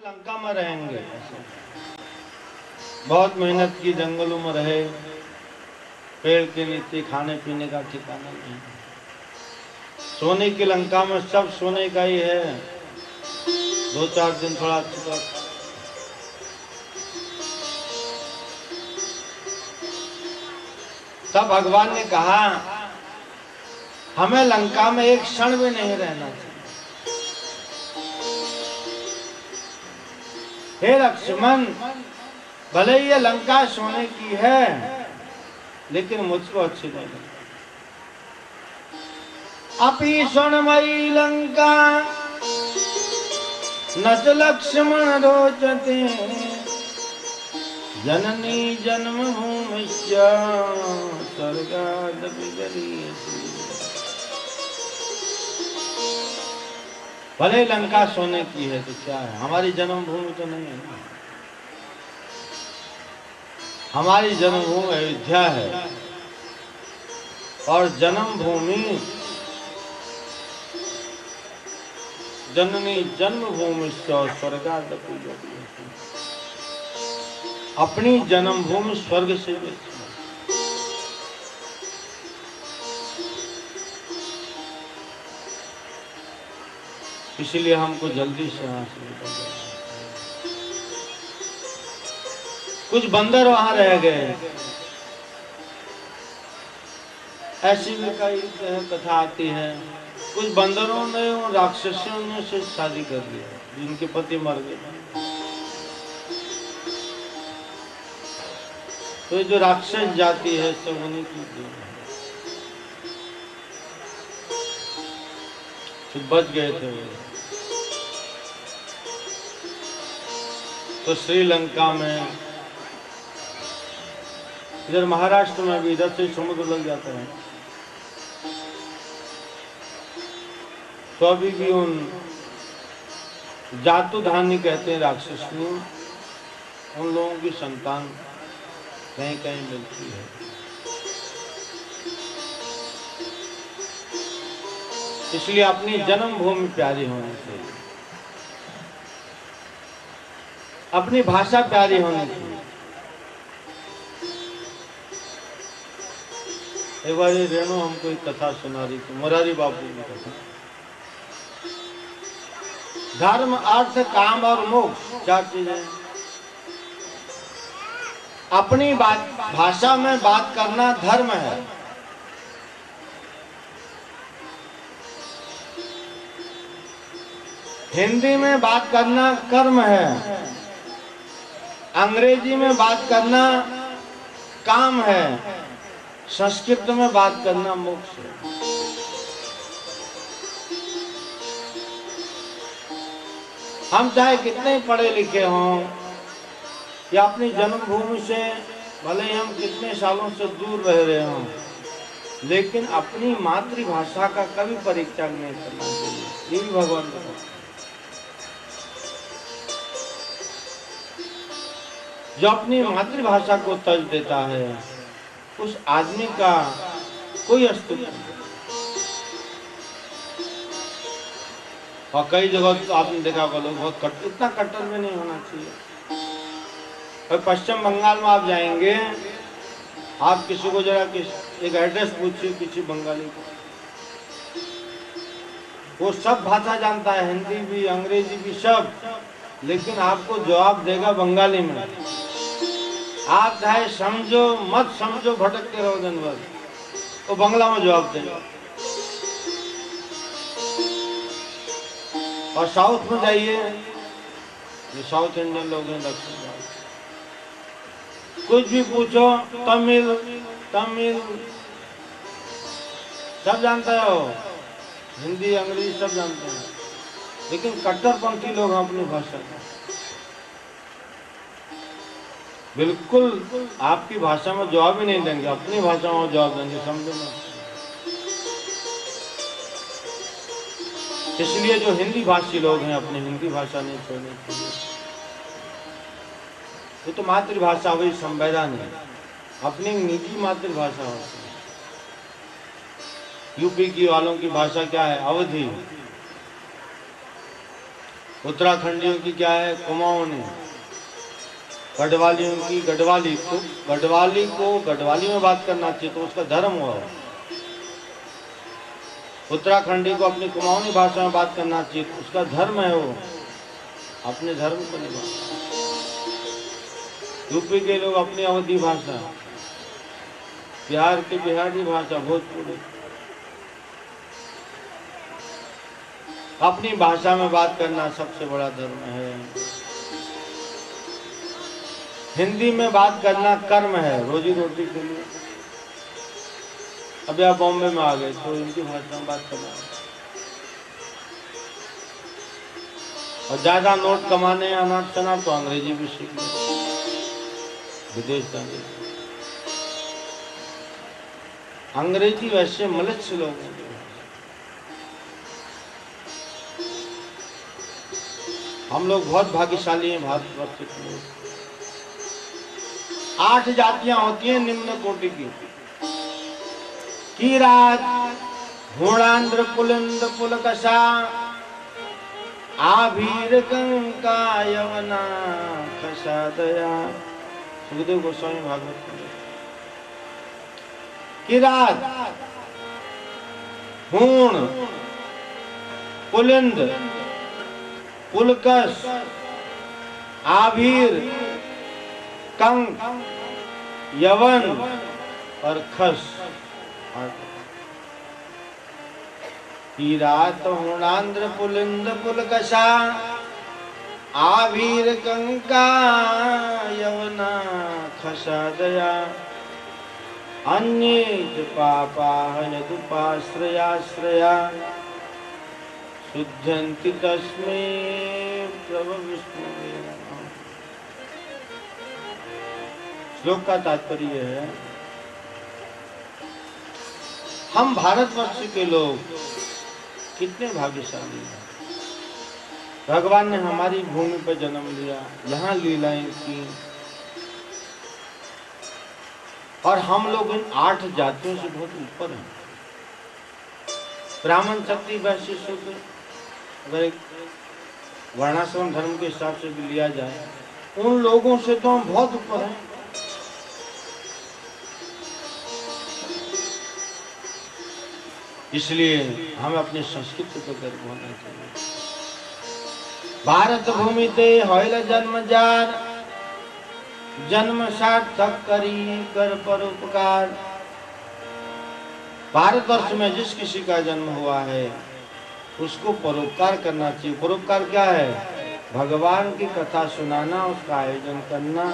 लंका में रहेंगे, बहुत मेहनत की, जंगलों में रहे, पेड़ के नीचे, खाने पीने का ठिकाना नहीं, सोने की लंका में सब सोने का ही है। 2-4 दिन थोड़ा अच्छा, तब भगवान ने कहा हमें लंका में एक क्षण भी नहीं रहना चाहिए। हे लक्ष्मण, भले ये लंका सोने की है लेकिन मुझको अच्छी नहीं लगती। अपि स्वर्णमयी लंका न च लक्ष्मण रोचते, जननी जन्मभूमिश्च स्वर्गादपि गरीयसी। भले लंका सोने की है तो क्या है, हमारी जन्मभूमि तो नहीं है ना। हमारी जन्मभूमि अयोध्या है और जन्मभूमि जननी जन्मभूमि स्वर्गादपि गरीयसी। अपनी जन्मभूमि स्वर्ग से भी, इसलिए हमको जल्दी से यहाँ से निकल जाना। कुछ बंदर वहां रह गए, ऐसी भी कई कथा आती है। कुछ बंदरों ने उन राक्षसियों ने से शादी कर लिया जिनके पति मर गए। तो जो राक्षस जाति है सब उन्हीं की देन है। तो बच गए थे वो। तो श्रीलंका में, इधर महाराष्ट्र में भी, इधर से समुद्र लग जाता है, तो अभी भी उन जातुधानी कहते हैं राक्षसी, उन लोगों की संतान कहीं कहीं मिलती है। इसलिए अपनी जन्मभूमि प्यारी होनी चाहिए, अपनी भाषा प्यारी होनी चाहिए। एक बार ये रेणु हमको एक कथा सुना रही थी, मुरारी बापू की कथा। धर्म, अर्थ, काम और मोक्ष 4 चीजें। अपनी भाषा में बात करना धर्म है। हिंदी में बात करना कर्म है। अंग्रेजी में बात करना काम है। संस्कृत में बात करना मोक्ष है। हम चाहे कितने पढ़े लिखे हों या अपनी जन्मभूमि से भले ही हम कितने सालों से दूर रह रहे हों, लेकिन अपनी मातृभाषा का कभी परित्याग नहीं करना चाहिए। ये भी भगवान का है। जो अपनी मातृभाषा को तज देता है उस आदमी का कोई अस्तित्व नहीं। और कई जगह तो आपने देखा होगा लोग बहुत इतना कट्टर में नहीं होना चाहिए। और पश्चिम बंगाल में आप जाएंगे, आप किसी को जरा एक एड्रेस पूछिए किसी बंगाली को, वो सब भाषा जानता है, हिंदी भी, अंग्रेजी भी, सब, लेकिन आपको जवाब देगा बंगाली में। आप चाहे समझो मत समझो, भटकते रहो दिन भर, तो बंगला में जवाब देगा। और साउथ में जाइए, जो साउथ इंडियन लोग हैं, दक्षिण भारत, कुछ भी पूछो, तमिल तमिल सब जानता है वो, हिंदी अंग्रेजी सब जानते हैं, लेकिन कट्टरपंथी लोग हैं अपनी भाषा में। बिल्कुल आपकी भाषा में जवाब ही नहीं देंगे, अपनी भाषा में जवाब देंगे, समझो ना। इसलिए जो हिंदी भाषी लोग हैं अपनी हिंदी भाषा नहीं छोड़नी चाहिए। ये तो मातृभाषा हुई, संवेदन है, अपनी निजी मातृभाषा होती है। यूपी की वालों की भाषा क्या है? अवधी। उत्तराखंडियों की क्या है, कुमाऊनी। गढ़वालियों की गढ़वाली। तो गढ़वाली को गढ़वाली में बात करना चाहिए, तो उसका धर्म हुआ। उत्तराखंडी को अपनी कुमाऊनी भाषा में बात करना चाहिए, तो उसका धर्म है, वो अपने धर्म को निभा। यूपी के लोग अपनी अवधी भाषा, बिहार की बिहारी भाषा, भोजपुरी, अपनी भाषा में बात करना सबसे बड़ा धर्म है। हिंदी में बात करना कर्म है, रोजी रोटी के लिए। अभी आप बॉम्बे में आ गए तो हिंदी भाषा में बात करना, और ज्यादा नोट कमाने अनाथ शनाथ तो अंग्रेजी भी सीख लो, विदेश जाने। अंग्रेजी वैसे मलिच्छ लोग हैं। हम लोग बहुत भाग्यशाली हैं भारतवर्ष के लोग। 8 जातियां होती हैं निम्न कोटि की। किरात, घोड़ांध्र, पुलिंद, पुलकशा, आभीर, कंका, यवना, खशादया। सुखदेव गोस्वामी भागवत में। किरात, हूण, पुलिंद, पुलकश, आभीर, कंक, यवन और खस। किरात, हूणांध्र, पुलिंद, पुलकशा, आभीर, कंका, यवना, खशादया। अन्ये च पापाः यदुपाश्रयाश्रया शुद्धन्ति तस्मै प्रभु विष्णुवे नमः। श्लोक का तात्पर्य है, हम भारतवर्ष के लोग कितने भाग्यशाली हैं। भगवान ने हमारी भूमि पर जन्म लिया, यहाँ लीलाएं की, और हम लोग इन 8 जातियों से बहुत ऊपर हैं। ब्राह्मण, क्षत्रिय, वैश्य, शूद्र, अगर एक वर्णाश्रम धर्म के हिसाब से भी लिया जाए, उन लोगों से तो हम बहुत ऊपर हैं। इसलिए हमें अपनी संस्कृति पर गर्व होना चाहिए। भारत भूमि ते होइल जन्म जार, जन्म सार्थक करी कर परोपकार। भारतवर्ष में जिस किसी का जन्म हुआ है उसको परोपकार करना चाहिए। परोपकार क्या है? भगवान की कथा सुनाना, उसका आयोजन करना,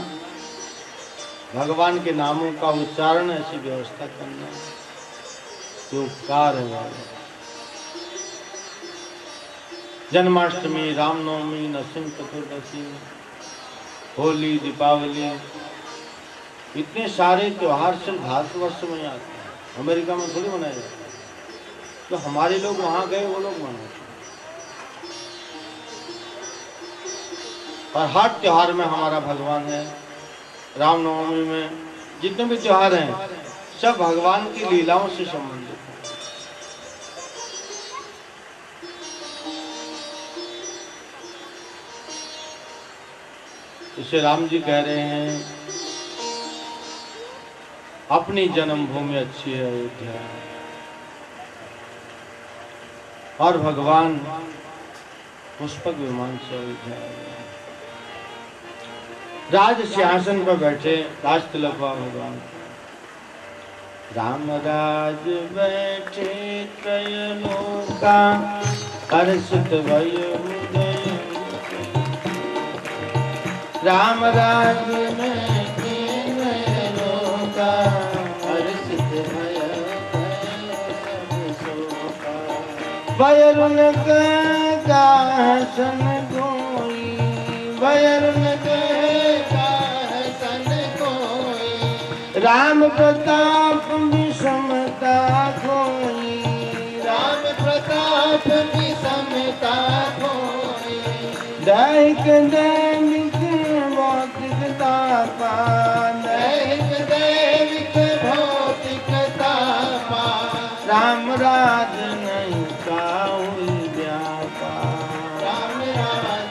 भगवान के नामों का उच्चारण, ऐसी व्यवस्था करना, जो उपकार है। जन्माष्टमी, रामनवमी, नरसिंह चतुर्दशी, होली, दीपावली, इतने सारे त्योहार सिर्फ भारतवर्ष में आते हैं, अमेरिका में थोड़ी मनाए जाते हैं। तो हमारे लोग वहां गए, वो लोग मनाते हैं। और हर त्योहार में हमारा भगवान है। रामनवमी में जितने भी त्योहार हैं सब भगवान की लीलाओं से संबंधित है। इसे राम जी कह रहे हैं, अपनी जन्मभूमि अच्छी है अयोध्या, और भगवान पुष्पक विमान से अयोध्या आए। राज सिंहासन पर बैठे, राज तिलक हुआ भगवान। राम राज बैठे त्रयलोका, हर्षित भय हृदय। राम राज बैठे त्रयलोका, हर्षित भय शोका। बयरुन का हसन कोई, बयरुन राम प्रताप विषमता खोई, राम प्रताप विषमता खोई। दैहिक दैविक भौतिक तापा, दैहिक दैविक भौतिक तापा। राम राज नहीं काहुई व्यापा, राम राज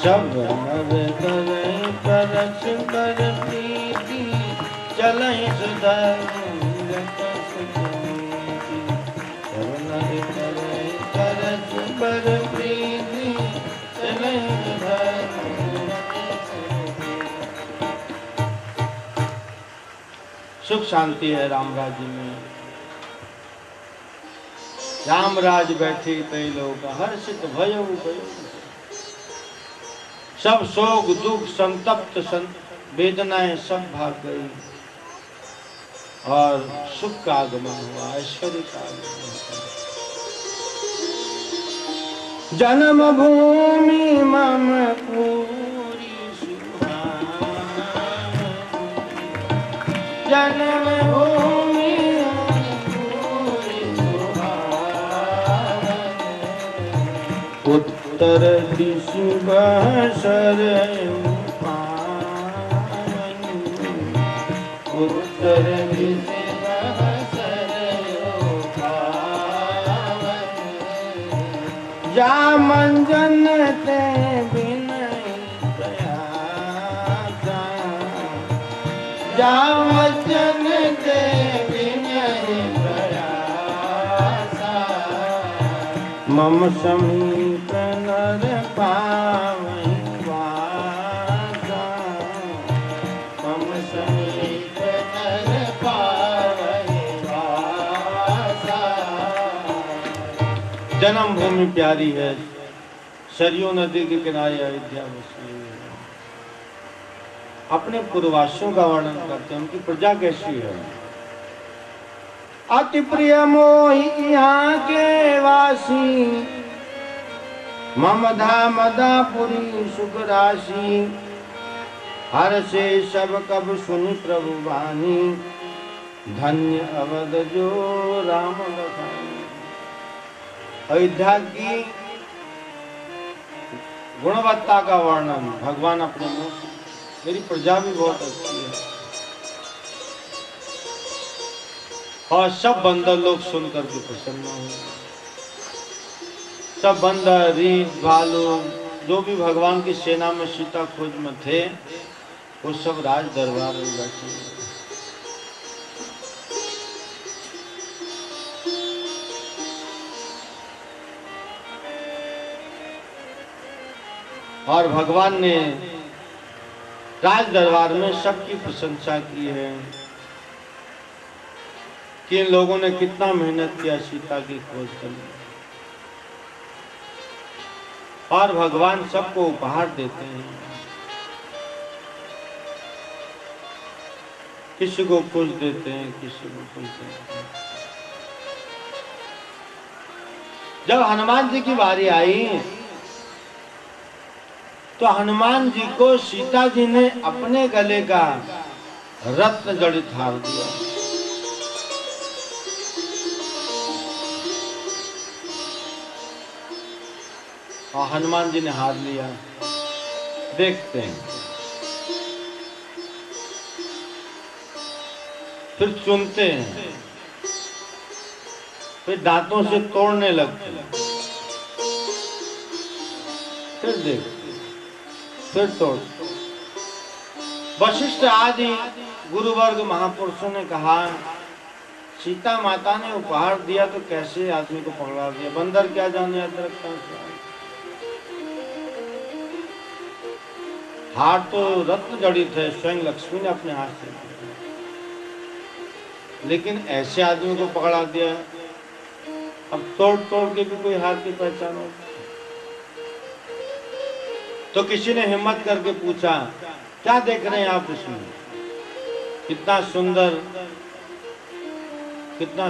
सब नर करे करछ कर प्रीति चलहि सुधर्म सब नर करे करछ कर प्रीति चलहि सुधर्म। सुख शांति है राम राज्य में। राम राज बैठे कई लोग हर्षित भयो भयो। सब शोक दुख संतप्त वेदनाएं सब भाग गई और सुख का आगमन हुआ, ऐश्वर्य का आगमन हुआ। जन्म भूमि मम पूरी सुहावनी, जन्म भूमि उत्तर दिशि बसरयु पावनी, उत्तर दिशि बसरयु पावनी। जा मंजन ते बिनय प्रयासा, जा मंजन ते बिनय प्रयासा। मम समीप नर पावै वासा, मम समीप नर पावै वासा। जन्म भूमि प्यारी है, सरयू नदी के किनारे अयोध्या बसी है। अपने पूर्ववासियों का वर्णन करते हैं, उनकी प्रजा कैसी है। अति प्रिय मोहि यहाँ के वासी, मम धाम मदापुरी सुख राशि। हर से सब कब सुनि प्रभु वाणी, धन्य अवध जो राम लखानी। अयोध्या की गुणवत्ता का वर्णन भगवान अपने मुंह से, मेरी प्रजा भी बहुत अच्छी है। और सब बंदर लोग सुनकर के प्रसन्न हुए। सब बंदर रीछ भालू जो भी भगवान की सेना में सीता खोज में थे, वो सब राज दरबार में बैठे। और भगवान ने राज दरबार में सबकी प्रशंसा की है कि इन लोगों ने कितना मेहनत किया सीता की खोज करने। और भगवान सबको उपहार देते हैं, किसी को कुछ देते हैं, किसी को कुछ देते हैं। जब हनुमान जी की बारी आई तो हनुमान जी को सीता जी ने अपने गले का रत्न जड़ित हार दिया। और हनुमान जी ने हार लिया। देखते हैं, फिर चुनते हैं, फिर दांतों से तोड़ने लगते हैं, फिर देखते, फिर तोड़। वशिष्ठ आदि गुरुवर्ग महापुरुषों ने कहा, सीता माता ने उपहार दिया तो कैसे आदमी को पकड़ा दिया। बंदर क्या जाने अदरक कहां से आया। हार तो रत्न जड़ित है, स्वयं लक्ष्मी ने अपने हाथ से दिया, लेकिन ऐसे आदमी को पकड़ा दिया। अब तोड़ तोड़ के भी कोई हार की पहचान हो। तो किसी ने हिम्मत करके पूछा, क्या देख रहे हैं आप इसमें, कितना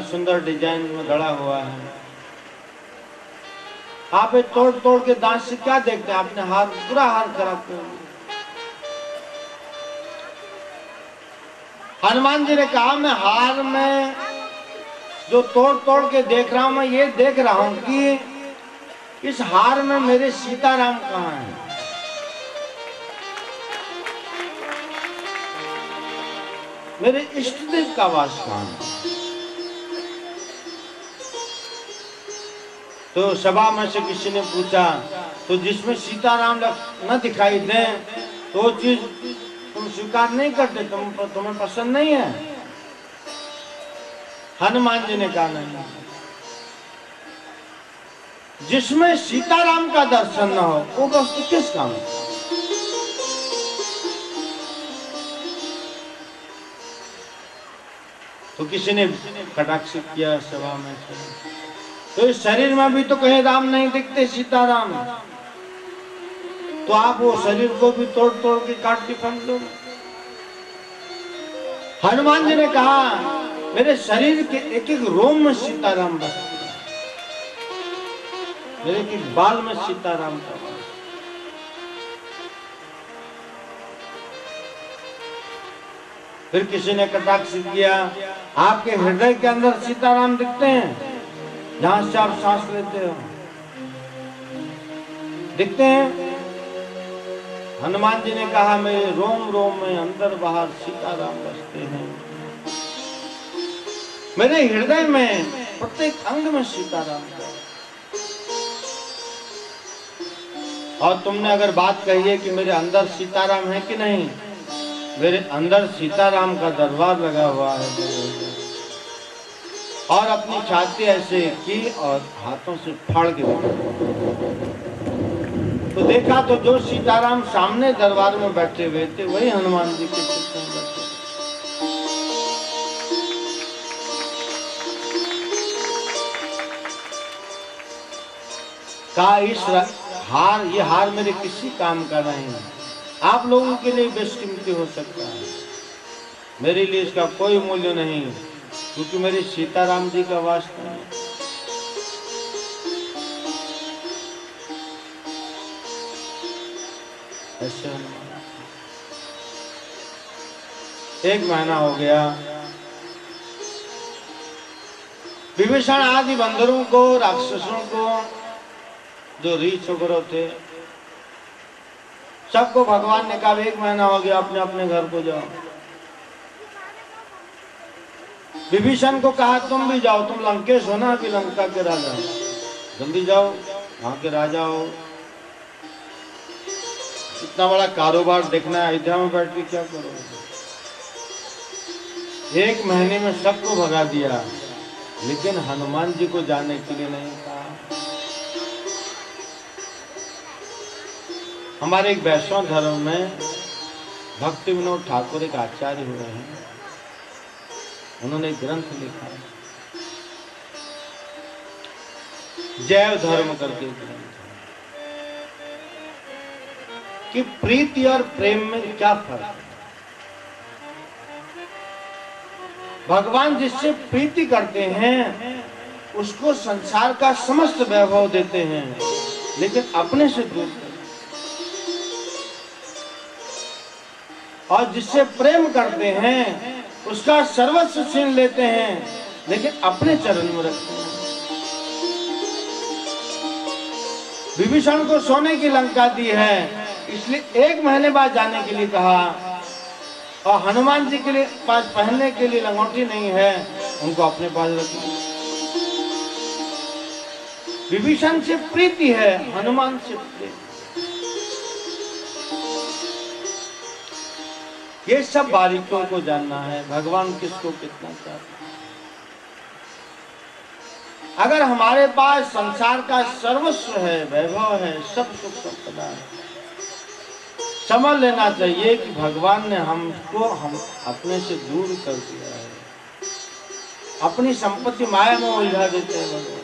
सुंदर डिजाइन में गढ़ा हुआ है। आप तोड़ तोड़ के दांत से क्या देखते हैं, आपने हार पूरा हार खराब कर दिया। हनुमान जी ने कहा, मैं हार में जो तोड़ तोड़ के देख रहा हूं, मैं ये देख रहा हूं कि इस हार में मेरे सीताराम कहां हैं। मेरे इष्ट देव का वास कहां है। तो सभा में से किसी ने पूछा, तो जिसमें सीताराम न दिखाई दें तो वो चीज तुम स्वीकार नहीं करते, तुम्हें पसंद नहीं है। हनुमान जी ने कहा नहीं, जिसमें सीताराम का दर्शन न हो वो वस्तु किस काम है। तो किसी ने कटाक्ष किया सभा में से, तो इस शरीर में भी तो कहीं राम नहीं दिखते, सीताराम, तो आप वो शरीर को भी तोड़ तोड़ के काट के फेंक दो। हनुमान जी ने कहा मेरे शरीर के एक एक रोम में सीताराम बसते, मेरे एक एक बाल में सीताराम का वास। फिर किसी ने कटाक्ष किया, आपके हृदय के अंदर सीताराम दिखते हैं, जहां से आप सांस लेते हो दिखते हैं। हनुमान जी ने कहा मेरे रोम रोम में अंदर बाहर सीताराम बसते हैं, मेरे हृदय में प्रत्येक अंग में सीताराम का। और तुमने अगर बात कही है कि मेरे अंदर सीताराम है कि नहीं, मेरे अंदर सीताराम का दरबार लगा हुआ है। और अपनी छाती ऐसे की और हाथों से फाड़ के तो देखा तो जो सीताराम सामने दरबार में बैठे हुए थे वही हनुमान जी के चित्र में बैठे। कहा इस हार, ये हार मेरे किसी काम का नहीं है, आप लोगों के लिए बेशकीमती हो सकता है, मेरे लिए इसका कोई मूल्य नहीं, क्योंकि मेरे सीताराम जी का वास्ता है। ऐसे एक महीना हो गया, विभीषण आदि बंदरों को, राक्षसों को, जो रीछ वगैरह थे, सबको भगवान ने कहा एक महीना हो गया, अपने अपने घर को जाओ। विभीषण को कहा तुम भी जाओ, तुम लंकेश हो ना, अभी लंका के राजा, जल्दी जाओ, वहां के राजा हो, इतना बड़ा कारोबार देखना है, अयोध्या में बैठ के क्या करोगे। एक महीने में सबको भगा दिया, लेकिन हनुमान जी को जाने के लिए नहीं कहा। हमारे एक वैष्णव धर्म में भक्ति विनोद ठाकुर एक आचार्य हुए हैं, उन्होंने एक ग्रंथ लिखा है, जैव धर्म करके ग्रंथ, कि प्रीति और प्रेम में क्या फर्क है। भगवान जिससे प्रीति करते हैं उसको संसार का समस्त वैभव देते हैं, लेकिन अपने से दूर करते हैं। और जिससे प्रेम करते हैं उसका सर्वस्व छीन लेते हैं, लेकिन अपने चरण में रखते हैं। विभीषण को सोने की लंका दी है, इसलिए एक महीने बाद जाने के लिए कहा, और हनुमान जी के लिए पास पहनने के लिए लंगोटी नहीं है, उनको अपने पास रखना। विभीषण से प्रीति है, हनुमान से प्रेम। ये सब बारीकियों को जानना है, भगवान किसको कितना चाहते हैं। अगर हमारे पास संसार का सर्वस्व है, वैभव है, सब सुख संपदा है, समझ लेना चाहिए कि भगवान ने हमको अपने से दूर कर दिया है, अपनी संपत्ति माया में उलझा देते हैं। भगवान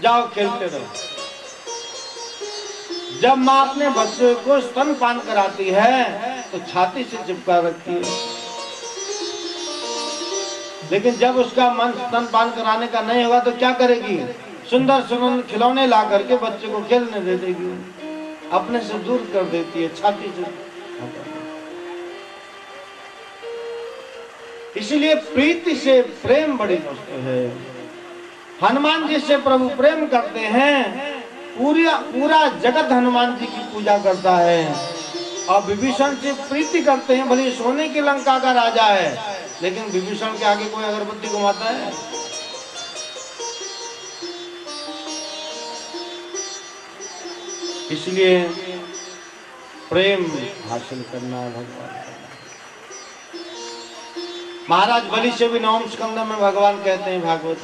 जाओ खेलते रहो। जब माँ अपने बच्चे को स्तनपान कराती है तो छाती से चिपका रखती है, लेकिन जब उसका मन स्तनपान कराने का नहीं होगा तो क्या करेगी, सुंदर सुंदर खिलौने ला करके बच्चे को खेलने दे देगी, अपने से दूर कर देती है, छाती से। इसलिए प्रीति से प्रेम बड़ी वस्तु है। हनुमान जी से प्रभु प्रेम करते हैं, पूरा जगत हनुमान जी की पूजा करता है। और विभीषण से प्रीति करते हैं, भले सोने की लंका का राजा है, लेकिन विभीषण के आगे कोई अगरबत्ती घुमाता है? इसलिए प्रेम हासिल करना है भगवान का। महाराज बलि से भी नवम स्कंद में भगवान कहते हैं भागवत,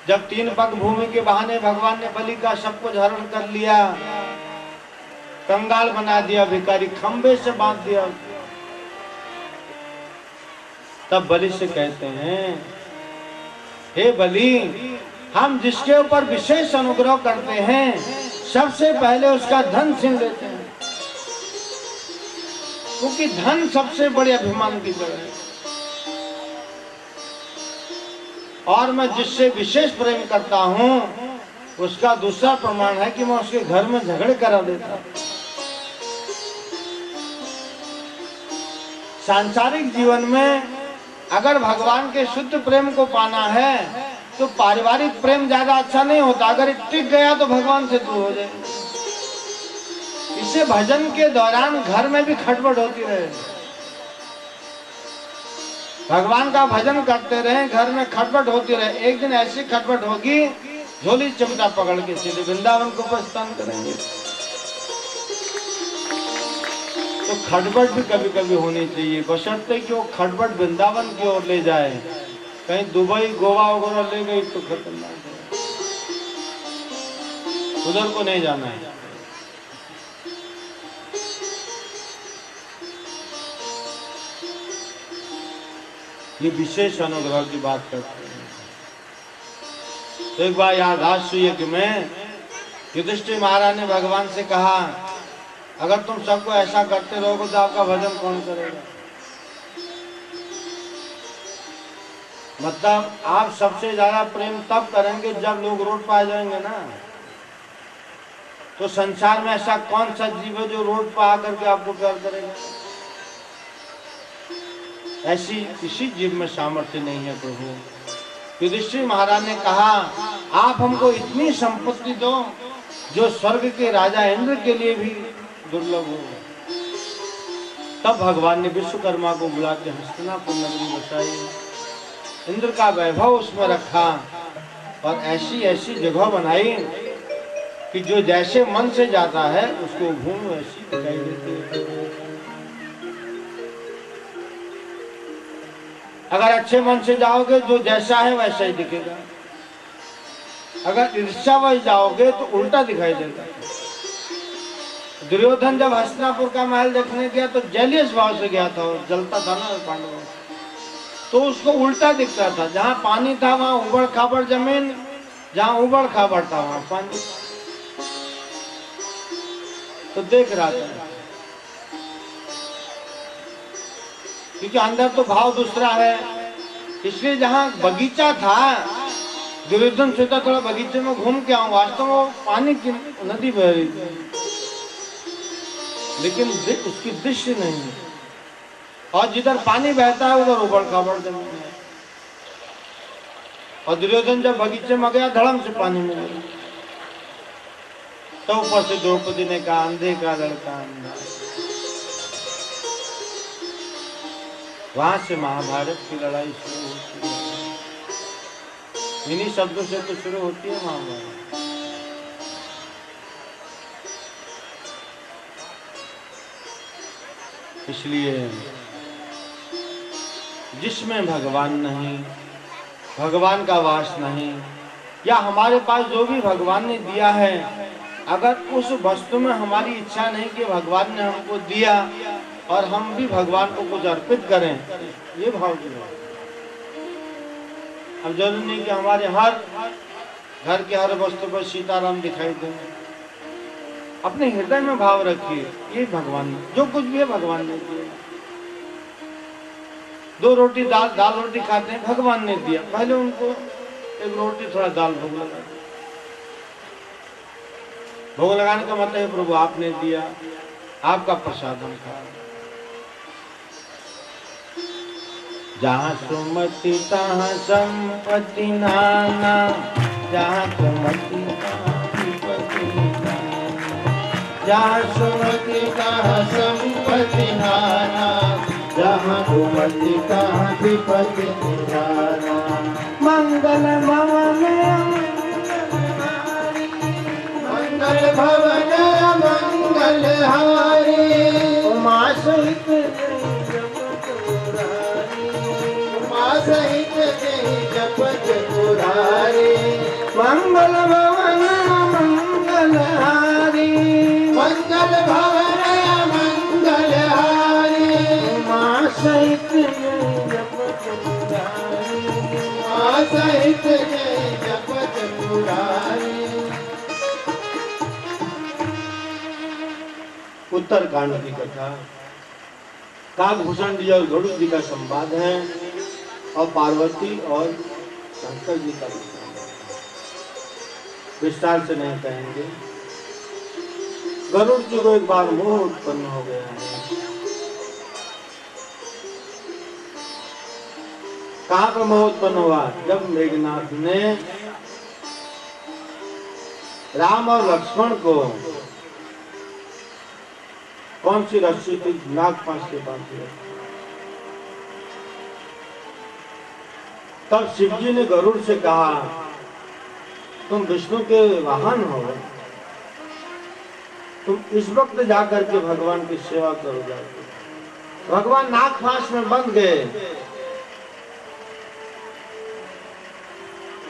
जब 3 पग भूमि के बहाने भगवान ने बलि का सब कुछ हरण कर लिया, कंगाल बना दिया, भिखारी खंबे से बांध दिया, तब बलि से कहते हैं, हे बलि, हम जिसके ऊपर विशेष अनुग्रह करते हैं सबसे पहले उसका धन छीन लेते हैं, क्योंकि धन सबसे बड़े अभिमान की जड़ है। और मैं जिससे विशेष प्रेम करता हूं उसका दूसरा प्रमाण है कि मैं उसके घर में झगड़े करा देता हूं। सांसारिक जीवन में अगर भगवान के शुद्ध प्रेम को पाना है तो पारिवारिक प्रेम ज्यादा अच्छा नहीं होता, अगर टिक गया तो भगवान से दूर हो जाए। इसे भजन के दौरान घर में भी खटपट होती रहे, भगवान का भजन करते रहे, घर में खटपट होती रहे, एक दिन ऐसी खटपट होगी झोली चिमटा पकड़ के सीधे वृंदावन को प्रस्थान करेंगे। तो खटपट भी कभी कभी होनी चाहिए, बशर्ते कि वो खटपट वृंदावन की ओर ले जाए, कहीं दुबई गोवा वगैरह ले गई तो खतरनाक है, उधर को नहीं जाना है। ये विशेष अनुग्रह की बात करते हैं। तो एक बार याददाश्त हुई कि मैं युधिष्ठिर महाराज ने भगवान से कहा, अगर तुम सबको ऐसा करते रहोगे तो आपका भजन कौन करेगा? मतलब आप सबसे ज्यादा प्रेम तब करेंगे जब लोग रोड पर आ जाएंगे ना। तो संसार में ऐसा कौन सा जीव है जो रोड पर आकर के आपको प्यार करेगा? ऐसी किसी जीव में सामर्थ्य नहीं है प्रभु। युधिष्ठिर महाराज ने कहा, आप हमको इतनी संपत्ति दो जो स्वर्ग के राजा इंद्र के लिए भी दुर्लभ हो। तब भगवान ने विश्वकर्मा को बुला के हस्तिनापुर नगरी बसाई, इंद्र का वैभव उसमें रखा और ऐसी ऐसी जगह बनाई कि जो जैसे मन से जाता है उसको भूमि वैसी दिखाई देती है। अगर अच्छे मन से जाओगे जो जैसा है वैसा ही दिखेगा, अगर ईर्ष्यावश जाओगे तो उल्टा दिखाई देगा। दुर्योधन जब हस्तिनापुर का महल देखने गया तो जेलियस भाव से गया था, जलता था ना पांडवों, तो उसको उल्टा दिखता था, जहाँ पानी था वहाँ उबड़ खाबड़ जमीन, जहाँ उबड़ खाबड़ था वहाँ पानी, तो देख रहा था क्योंकि अंदर तो भाव दूसरा है। इसलिए जहाँ बगीचा था दुर्योधन सोचा थोड़ा बगीचे में घूम के आऊं, वास्तव में पानी की नदी बह रही थी, लेकिन उसकी दृश्य नहीं है, और जिधर पानी बहता है उधर उबड़ खाबड़ जमीन है। और दुर्योधन जब बगीचे में गया धड़म से पानी में गया, तो ऊपर से द्रौपदी ने कहा, अंधे का लड़का अंधा। वहां से महाभारत की लड़ाई शुरू होती है। इन्हीं शब्दों से तो शुरू होती है महाभारत। इसलिए जिसमें भगवान नहीं, भगवान का वास नहीं, या हमारे पास जो भी भगवान ने दिया है, अगर उस वस्तु में हमारी इच्छा नहीं कि भगवान ने हमको दिया और हम भी भगवान को कुछ अर्पित करें, ये भाव की बात। अब जरूरी नहीं कि हमारे हर घर के हर वस्तु पर सीताराम दिखाई दें, अपने हृदय में भाव रखिए, ये भगवान जो कुछ भी है भगवान ने दिया। 2 रोटी दाल रोटी खाते हैं, भगवान ने दिया, पहले उनको एक रोटी थोड़ा दाल भोग लगा। भोग लगाने का मतलब है प्रभु आपने दिया, आपका प्रसाद हम खा। जहाँ सुमति तहाँ संपत्ति नाना, जहाँ सुमति तहाँ विपत्ति नाना, जहाँ सुमति तहाँ संपत्ति नाना, जहाँ सुमति तहाँ विपत्ति नाना। मंगल भवन मंगल मंगल भवन मंगल हारी, उमा सहित उमा सहित जपत पुरारी, मंगल भवन मंगल हारी, मंगल भवन मंगल हारी, उमा सहित जपत पुरारी, उमा सहित जपत पुरारी। उत्तरकांड की कथा काकभूषण जी और गरुड़ जी का संवाद है और पार्वती और शंकर जी का विस्तार से नहीं कहेंगे। गरुड़ जी को एक बार मोह उत्पन्न हो गया है। कहाँ पर मोह उत्पन्न हुआ? जब मेघनाथ ने राम और लक्ष्मण को कौन सी रस्सी थी? नागपाश के बांधी। तब शिवजी ने गरुड़ से कहा, तुम विष्णु के वाहन हो, तुम इस वक्त जाकर के भगवान की सेवा करो जाके। भगवान नागपाश में बंध गए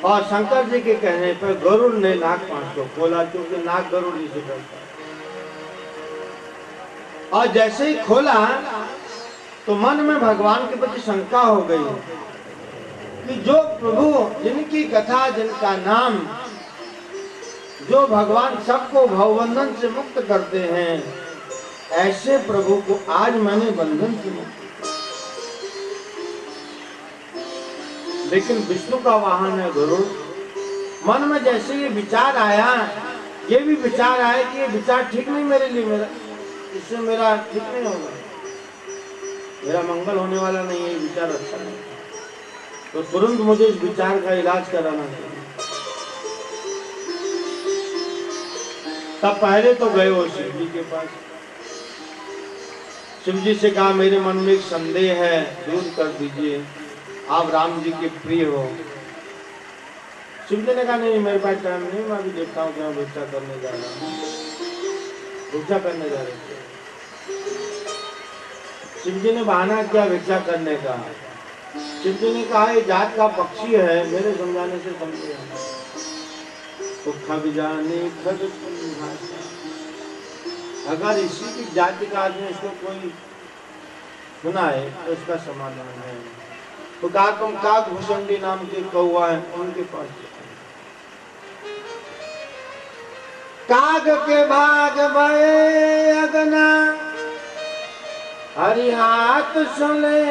और शंकर जी के कहने पर गरुड़ ने नागपाश को खोला, क्योंकि नाग गरुड़ जी से डरता है। और जैसे ही खोला तो मन में भगवान के प्रति शंका हो गई कि जो प्रभु जिनकी कथा, जिनका नाम, जो भगवान सबको भवबंधन से मुक्त करते हैं, ऐसे प्रभु को आज मैंने बंधन से मुक्त। लेकिन विष्णु का वाहन है गरुड़। मन में जैसे ये विचार आया, ये भी विचार आया कि ये विचार ठीक नहीं मेरे लिए, मेरा इससे मेरा ठीक नहीं होगा, मेरा मंगल होने वाला नहीं है, ये विचार अच्छा नहीं। तो तुरंत मुझे इस विचार का इलाज कराना चाहिए। तब पहले तो गए वो शिव जी के पास। शिव जी से कहा, मेरे मन में एक संदेह है, दूर कर दीजिए, आप राम जी के प्रिय हो। शिव जी ने कहा, नहीं मेरे पास टाइम नहीं, मैं अभी देखता हूँ कि मैं भिक्षा करने जा रहा हूँ। भिक्षा करने जा रहे थे। शिव जी ने बहाना किया भिक्षा करने का। शिव जी ने कहा, ये जात का पक्षी है, मेरे समझाने से समझे। अगर इसी की जाति का आदमी इसको कोई सुनाए तो इसका समाधान है। तो कहा, तुम काकभूषण जी नाम के कौवा है, उनके पास। काग के भाग भये अगना, हरि हाथ सुले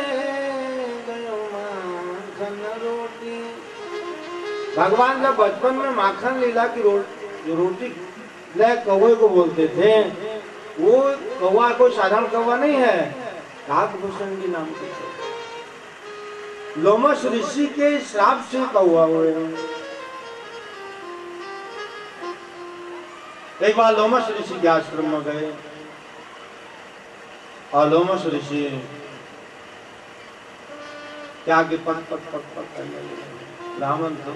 गयो माखन रोटी। भगवान जब बचपन में माखन लीला की रोटी ले कौवे को बोलते थे, वो कौवा कोई साधारण कौवा नहीं है, काकभूषण जी नाम के। लोमश ऋषि के श्राप से कौवा हुए हैं। एक बार लोमश ऋषि के आश्रम में गए और लोमश ऋषि क्या के पक पक पक पक करने लगे। ब्राह्मण थे।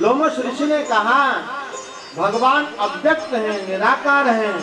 लोमश ऋषि ने कहा, भगवान अव्यक्त हैं, निराकार हैं,